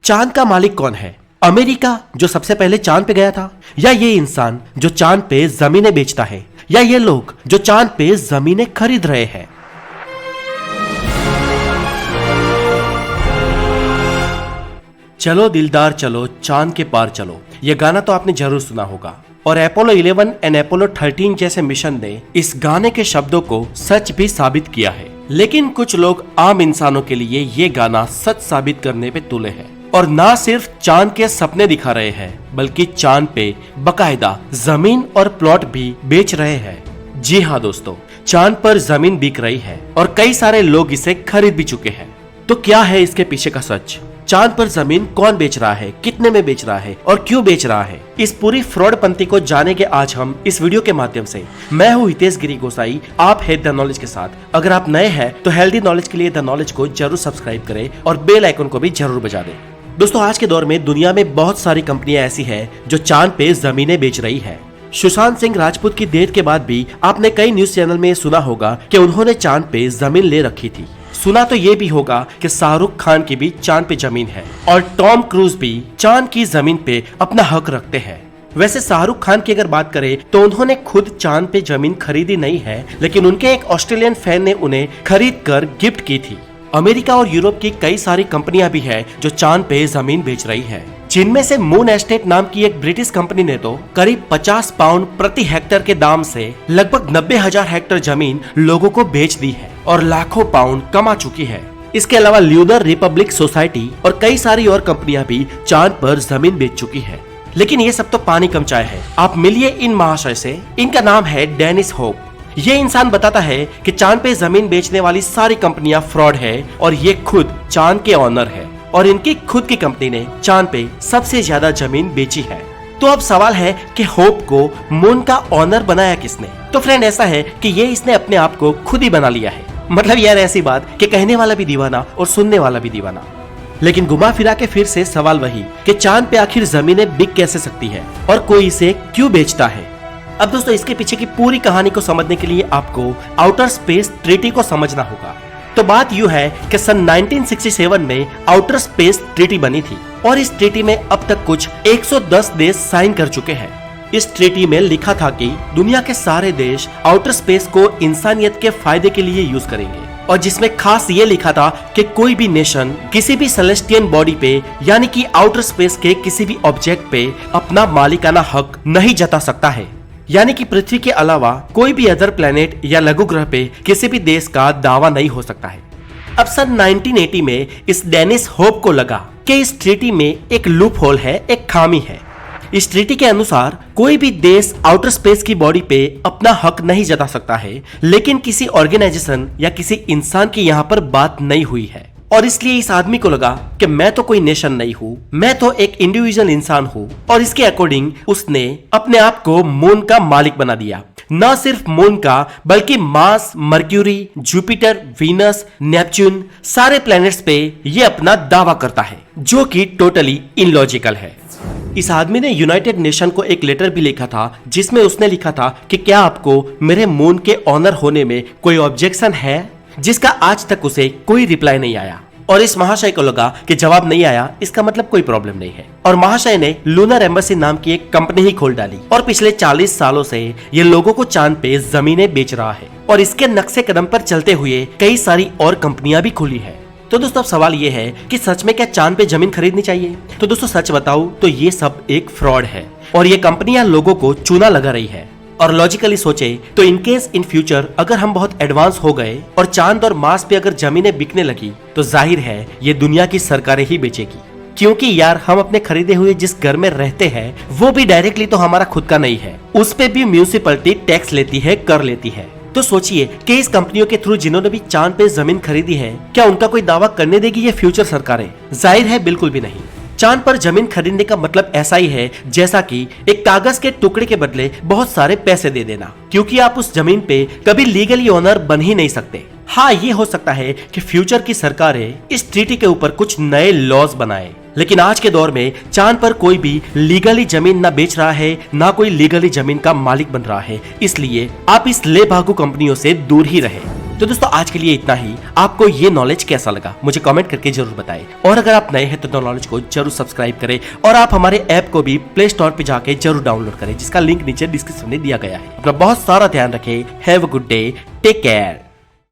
चांद का मालिक कौन है? अमेरिका जो सबसे पहले चांद पे गया था, या ये इंसान जो चांद पे जमीनें बेचता है, या ये लोग जो चांद पे जमीनें खरीद रहे हैं? चलो दिलदार चलो चांद के पार चलो, ये गाना तो आपने जरूर सुना होगा। और अपोलो 11 एंड अपोलो 13 जैसे मिशन ने इस गाने के शब्दों को सच भी साबित किया है। लेकिन कुछ लोग आम इंसानों के लिए ये गाना सच साबित करने पे तुले हैं और ना सिर्फ चांद के सपने दिखा रहे हैं, बल्कि चांद पे बकायदा जमीन और प्लॉट भी बेच रहे हैं। जी हाँ दोस्तों, चांद पर जमीन बिक रही है और कई सारे लोग इसे खरीद भी चुके हैं। तो क्या है इसके पीछे का सच? चांद पर जमीन कौन बेच रहा है, कितने में बेच रहा है और क्यों बेच रहा है? इस पूरी फ्रॉड पंथी को जानेंगे आज हम इस वीडियो के माध्यम से। मैं हूँ हितेश गिरी गोसाई, आप है द नॉलेज के साथ। अगर आप नए हैं तो हेल्दी नॉलेज के लिए द नॉलेज को जरूर सब्सक्राइब करें और बेल आइकन को भी जरूर बजा दें। दोस्तों, आज के दौर में दुनिया में बहुत सारी कंपनियां ऐसी है जो चांद पे जमीनें बेच रही है। सुशांत सिंह राजपूत की डेथ के बाद भी आपने कई न्यूज चैनल में सुना होगा कि उन्होंने चांद पे जमीन ले रखी थी। सुना तो ये भी होगा कि शाहरुख खान की भी चांद पे जमीन है और टॉम क्रूज भी चांद की जमीन पे अपना हक रखते हैं। वैसे शाहरुख खान की अगर बात करें तो उन्होंने खुद चांद पे जमीन खरीदी नहीं है, लेकिन उनके एक ऑस्ट्रेलियन फैन ने उन्हें खरीद कर गिफ्ट की थी। अमेरिका और यूरोप की कई सारी कंपनियां भी है जो चांद पे जमीन बेच रही है, जिनमें से मून एस्टेट नाम की एक ब्रिटिश कंपनी ने तो करीब 50 पाउंड प्रति हेक्टेयर के दाम से लगभग 90,000 हेक्टेयर जमीन लोगों को बेच दी है और लाखों पाउंड कमा चुकी है। इसके अलावा ल्यूनर रिपब्लिक सोसाइटी और कई सारी और कंपनियां भी चांद पर जमीन बेच चुकी है। लेकिन ये सब तो पानी कम चाय है। आप मिलिए इन महाशय से, इनका नाम है डेनिस होप। ये इंसान बताता है कि चांद पे जमीन बेचने वाली सारी कंपनियां फ्रॉड है और ये खुद चांद के ऑनर है और इनकी खुद की कंपनी ने चांद पे सबसे ज्यादा जमीन बेची है। तो अब सवाल है कि होप को मून का ऑनर बनाया किसने? तो फ्रेंड, ऐसा है कि ये इसने अपने आप को खुद ही बना लिया है। मतलब यार ऐसी बात कि कहने वाला भी दीवाना और सुनने वाला भी दीवाना। लेकिन घुमा फिरा के फिर से सवाल वही कि चांद पे आखिर जमीनें बिक कैसे सकती है और कोई इसे क्यों बेचता है? अब दोस्तों, इसके पीछे की पूरी कहानी को समझने के लिए आपको आउटर स्पेस ट्रीटी को समझना होगा। तो बात यूं है कि सन 1967 में आउटर स्पेस ट्रीटी बनी थी और इस ट्रीटी में अब तक कुछ 110 देश साइन कर चुके हैं। इस ट्रीटी में लिखा था कि दुनिया के सारे देश आउटर स्पेस को इंसानियत के फायदे के लिए यूज करेंगे, और जिसमें खास ये लिखा था कि कोई भी नेशन किसी भी सेलेस्टियन बॉडी पे यानी कि आउटर स्पेस के किसी भी ऑब्जेक्ट पे अपना मालिकाना हक नहीं जता सकता है। यानी कि पृथ्वी के अलावा कोई भी अदर प्लेनेट या लघु ग्रह पे किसी भी देश का दावा नहीं हो सकता है। अब सन 1980 में इस डेनिस होप को लगा कि इस ट्रीटी में एक लूप होल है, एक खामी है। इस ट्रीटी के अनुसार कोई भी देश आउटर स्पेस की बॉडी पे अपना हक नहीं जता सकता है, लेकिन किसी ऑर्गेनाइजेशन या किसी इंसान की यहाँ पर बात नहीं हुई है। और इसलिए इस आदमी को लगा कि मैं तो कोई नेशन नहीं हूँ, मैं तो एक इंडिविजुअल इंसान हूँ, और इसके अकॉर्डिंग उसने अपने आप को मून का मालिक बना दिया। न सिर्फ मून का बल्कि Mars, mercury, Jupiter, Venus, Neptune सारे प्लैनेट्स पे ये अपना दावा करता है, जो कि टोटली इलॉजिकल है। इस आदमी ने यूनाइटेड नेशन को एक लेटर भी लिखा था, जिसमें उसने लिखा था कि क्या आपको मेरे मून के ऑनर होने में कोई ऑब्जेक्शन है, जिसका आज तक उसे कोई रिप्लाई नहीं आया। और इस महाशय को लगा कि जवाब नहीं आया, इसका मतलब कोई प्रॉब्लम नहीं है, और महाशय ने लूनर एम्बेसी नाम की एक कंपनी ही खोल डाली और पिछले 40 सालों से ये लोगों को चांद पे जमीनें बेच रहा है और इसके नक्शे कदम पर चलते हुए कई सारी और कंपनियां भी खुली है। तो दोस्तों, अब सवाल ये है कि सच में क्या चांद पे जमीन खरीदनी चाहिए? तो दोस्तों, सच बताऊं तो ये सब एक फ्रॉड है और ये कंपनियां लोगों को चूना लगा रही है। और लॉजिकली सोचे तो इनकेस इन फ्यूचर अगर हम बहुत एडवांस हो गए और चांद और मार्स पे अगर जमीनें बिकने लगी, तो जाहिर है ये दुनिया की सरकारें ही बेचेगी। क्योंकि यार, हम अपने खरीदे हुए जिस घर में रहते हैं वो भी डायरेक्टली तो हमारा खुद का नहीं है, उस पे भी म्यूनिसिपैलिटी टैक्स लेती है, कर लेती है। तो सोचिए कि इस कंपनियों के थ्रू जिन्होंने भी चांद पे जमीन खरीदी है, क्या उनका कोई दावा करने देगी ये फ्यूचर सरकारें? जाहिर है बिल्कुल भी नहीं। चांद पर जमीन खरीदने का मतलब ऐसा ही है जैसा कि एक कागज के टुकड़े के बदले बहुत सारे पैसे दे देना, क्योंकि आप उस जमीन पे कभी लीगली ओनर बन ही नहीं सकते। हाँ, ये हो सकता है कि फ्यूचर की सरकारें इस ट्रीटी के ऊपर कुछ नए लॉज बनाए, लेकिन आज के दौर में चांद पर कोई भी लीगली जमीन ना बेच रहा है, ना कोई लीगली जमीन का मालिक बन रहा है। इसलिए आप इस लेभागू कंपनियों से दूर ही रहे। तो दोस्तों आज के लिए इतना ही। आपको ये नॉलेज कैसा लगा मुझे कमेंट करके जरूर बताएं, और अगर आप नए हैं तो नॉलेज को जरूर सब्सक्राइब करें, और आप हमारे ऐप को भी प्ले स्टोर पे जाके जरूर डाउनलोड करें, जिसका लिंक नीचे डिस्क्रिप्शन में दिया गया है। अपना बहुत सारा ध्यान रखें। Have a good day, take care.